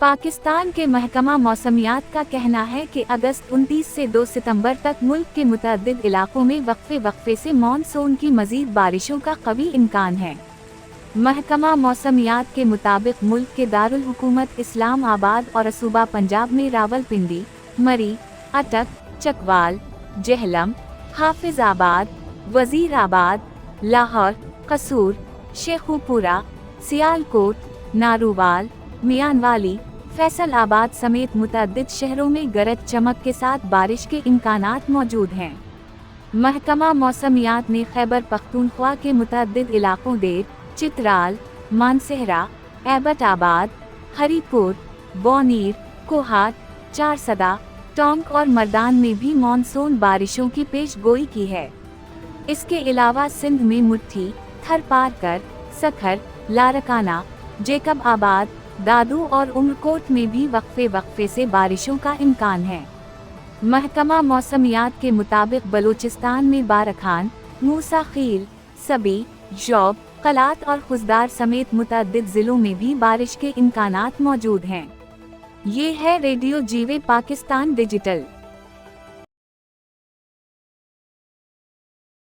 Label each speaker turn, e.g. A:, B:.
A: पाकिस्तान के महकमा मौसमियात का कहना है कि अगस्त 29 से 2 सितंबर तक मुल्क के मुतअद्दिद इलाकों में वक्फे से मानसून की मजीद बारिशों का कवी इम्कान है। महकमा मौसमियात के मुताबिक मुल्क के दारुल हुकूमत इस्लाम आबाद और सूबा पंजाब में रावलपिंडी, मरी, अटक, चकवाल, जेहलम, हाफिजाबाद, वजीराबाद, लाहौर, कसूर, शेखुपुरा, सियालकोट, नारूवाल, मियानवाली, फैसलाबाद समेत मुतअद्दिद शहरों में गरज चमक के साथ बारिश के इम्कानात मौजूद हैं। महकमा मौसमियात ने खैबर पख्तूनख्वा के मुतअद्दिद इलाकों देर, चित्राल, मानसेहरा, एबटाबाद, हरीपुर, बौनीर, कोहाट, चारसदा, टोंक और मर्दान में भी मानसून बारिशों की पेशगोई की है। इसके अलावा सिंध में मुट्ठी, थरपारकर, सखर, लारकाना, जेकब आबाद, दादू और उमरकोट में भी वक्फे से बारिशों का इम्कान है। महकमा मौसमियात के मुताबिक बलूचिस्तान में बारखान, मूसा खील, सबी, जौब, कलात और खुजदार समेत मुतअद्दिद जिलों में भी बारिश के इम्कानात मौजूद हैं। ये है रेडियो जीवे पाकिस्तान डिजिटल।